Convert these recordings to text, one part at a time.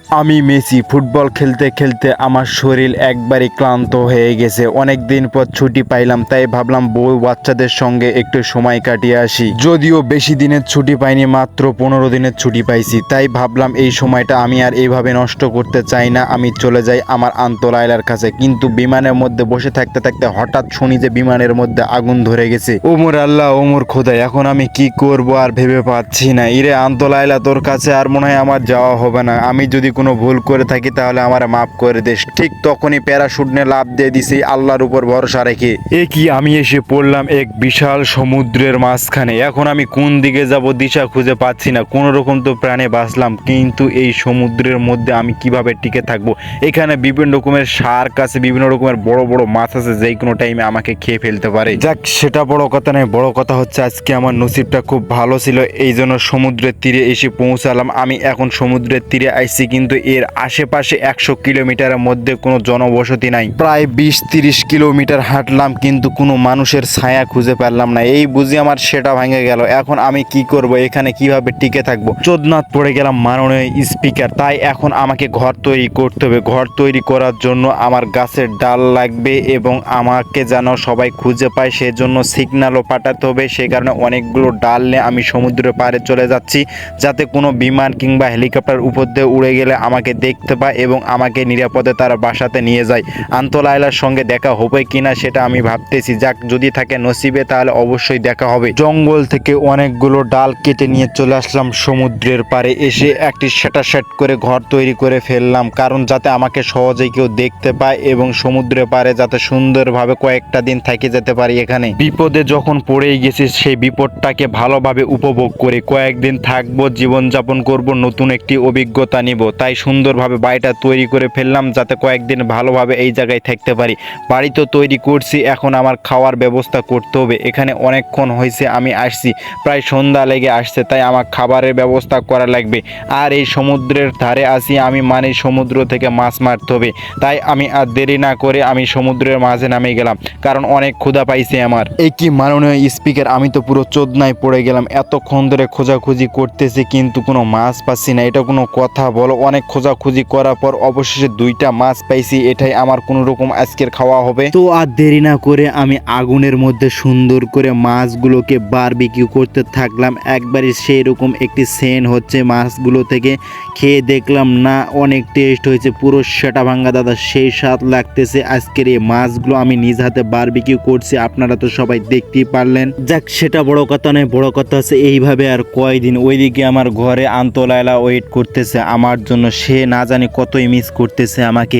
আমি Messi. Football খেলতে খেলতে আমার শরীর একবারে ক্লান্ত হয়ে গেছে। অনেক দিন পর ছুটি পাইলাম, তাই ভাবলাম বউ বাচ্চাদের সঙ্গে একটু সময় কাটিয়ে আসি। যদিও বেশি দিনের ছুটি পাইনি, মাত্র 15 দিনের ছুটি পাইছি, তাই ভাবলাম এই সময়টা আমি আর এইভাবে নষ্ট করতে চাই না। আমি চলে যাই আমার আন্তলাইলার কাছে। কিন্তু বিমানের মধ্যে বসে থাকতে থাকতে হঠাৎ শুনি যে বিমানের মধ্যে আগুন ধরে গেছে। ওমর আল্লাহ, ওমর খোদা, এখন আমি কি করব আর ভেবে পাচ্ছি না। ইরে আন্তলাইলা, তোর কাছে আর মনে হয় আমার যাওয়া হবে না। আমি যদি কোনো ভুল করে থাকি তাহলে আমার মাফ করে দিস। ঠিক তখনই প্যারাশুট নিয়ে লাফ দিয়ে দিছি আল্লাহর উপর ভরসা রেখে। এ কি, আমি এসে পড়লাম এক বিশাল সমুদ্রের মাঝখানে। এখন আমি কোন দিকে যাব দিশা খুঁজে পাচ্ছি না। কোনো রকম তো প্রাণে বাঁচলাম, কিন্তু এই সমুদ্রের মধ্যে আমি কিভাবে টিকে থাকবো? এখানে বিভিন্ন রকমের শার্ক আছে, বিভিন্ন রকমের বড় বড় মাছ আছে, যে কোনো টাইমে আমাকে খেয়ে ফেলতে পারে। যাক, সেটা বড় কথা নয়। বড় কথা হচ্ছে আজকে আমার নসিবটা খুব ভালো ছিল, এই জন্য সমুদ্রের তীরে এসে পৌঁছালাম। আমি এখন সমুদ্রের তীরে আসছি, কিন্তু এর আশেপাশে 100 কিলোমিটারের মধ্যে কোনো জনবসতি নাই। প্রায় 20-30 কিলোমিটার হাঁটলাম, কিন্তু কোনো মানুষের ছায়া খুঁজে পেলাম না। এই বুঝি আমার সেটা ভেঙে গেল। এখন আমি কি করব? এখানে কিভাবে টিকে থাকবো? চোদনাথ পড়ে গেলাম মাননীয় স্পিকার। তাই এখন আমাকে ঘর তৈরি করতে হবে। ঘর তৈরি করার জন্য আমার গাছের ডাল লাগবে এবং আমাকে যেন সবাই খুঁজে পায় সেজন্য সিগন্যালও পাঠাতে হবে। সে কারণে অনেকগুলো ডাল নিয়ে আমি সমুদ্রের পাড়ে চলে যাচ্ছি, যাতে কোনো বিমান কিংবা হেলিকপ্টার উপর দিয়ে উড়ে গেলে আমাকে দেখতে পায় এবং আমাকে নিরাপদে তার বাসাতে নিয়ে যায়। আন্তলাইলার সঙ্গে দেখা হবে কিনা সেটা আমি ভাবতেছি। যাক, যদি থাকে নসিবে তাহলে অবশ্যই দেখা হবে। জঙ্গল থেকে অনেকগুলো ডাল কেটে নিয়ে চলে আসলাম সমুদ্রের পাড়ে। এসে একটি সেট করে ঘর তৈরি করে ফেললাম, কারণ যাতে আমাকে সহজেই কেউ দেখতে পায় এবং সমুদ্রের পাড়ে যাতে সুন্দরভাবে কয়েকটা দিন থেকে যেতে পারি। এখানে বিপদে যখন পড়েই গেছি, সেই বিপদটাকে ভালোভাবে উপভোগ করে কয়েকদিন থাকবো, জীবনযাপন করব, নতুন একটি অভিজ্ঞতা নিব। তাই সুন্দরভাবে বাড়িটা তৈরি করে ফেললাম, যাতে কয়েকদিন ভালোভাবে এই জায়গায় থাকতে পারি। বাড়ি তো তৈরি করছি, এখন আমার খাওয়ার ব্যবস্থা করতে হবে। এখানে অনেকক্ষণ হয়েছে আমি আসছি, প্রায় সন্ধ্যা লেগে আসছে, তাই আমার খাবারের ব্যবস্থা করা লাগবে। আর এই সমুদ্রের ধারে আসি আমি, মানে সমুদ্র থেকে মাছ মারতে হবে। তাই আমি আর দেরি না করে আমি সমুদ্রের মাঝে নামে গেলাম, কারণ অনেক ক্ষুধা পাইছে আমার। এই কি মাননীয় স্পিকার, আমি তো পুরো চোদনায় পড়ে গেলাম। এতক্ষণ ধরে খোঁজাখুঁজি করতেছি, কিন্তু কোনো মাছ পাচ্ছি না। এটা কোনো কথা বলো? অনেক খোঁজাখুঁজি করার পর অবশেষে 2টা মাছ পাইছি। এটাই আমার কোনো রকম আজকের খাওয়া হবে। তো আর দেরি না করে আমি আগুনের মধ্যে সুন্দর করে মাছগুলোকে বারবিকিউ করতে থাকলাম। একবারে সেই রকম একটি সেন্ট হচ্ছে মাছগুলো থেকে। খেয়ে দেখলাম না, অনেক টেস্ট হয়েছে, পুরো সেটা ভাঙ্গা দাদা, সেই স্বাদ লাগতেছে। আজকের এই মাছগুলো আমি নিজ হাতে বারবিকিউ করছি, আপনারা তো সবাই দেখতেই পারলেন। যাক, সেটা বড় কথা নয়। বড় কথা আছে এইভাবে আর কয়দিন। ওইদিকে আমার ঘরে আন্তলাইলা ওয়েট করতেছে আমার জন্য। সে না জানি কতই মিস করতেছে আমাকে।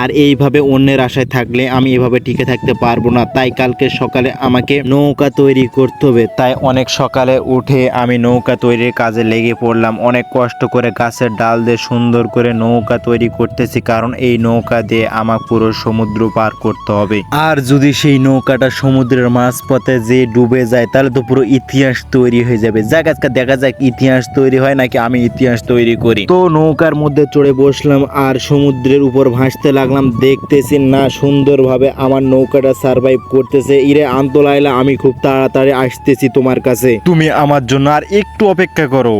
আর এইভাবে অন্যের আশায় থাকলে আমি এভাবে টিকে থাকতে পারবো না। তাই কালকে সকালে আমাকে নৌকা তৈরি করতে হবে। তাই অনেক সকালে উঠে আমি নৌকা তৈরির কাজে লেগে পড়লাম। অনেক কষ্ট করে গাছের ডাল দিয়ে সুন্দর করে নৌকা তৈরি করতেছি, কারণ এই নৌকা দিয়ে আমার পুরো সমুদ্র পার করতে হবে। আর যদি সেই নৌকাটা সমুদ্রের মাঝপথে যে ডুবে যায়, তাহলে তো পুরো ইতিহাস তৈরি হয়ে যাবে। যাক, আজকে দেখা যাক ইতিহাস তৈরি হয় নাকি আমি ইতিহাস তৈরি করি। তো নৌকার মধ্যে চড়ে বসলাম আর সমুদ্রের উপর ভাসতে লাগলাম। দেখতেছি না সুন্দরভাবে আমার নৌকাটা সার্ভাইভ করতেছে। ইরে আন্তলাইলা, আমি খুব তাড়াতাড়ি আসতেছি তোমার কাছে। তুমি আমার জন্য আর একটু অপেক্ষা করো।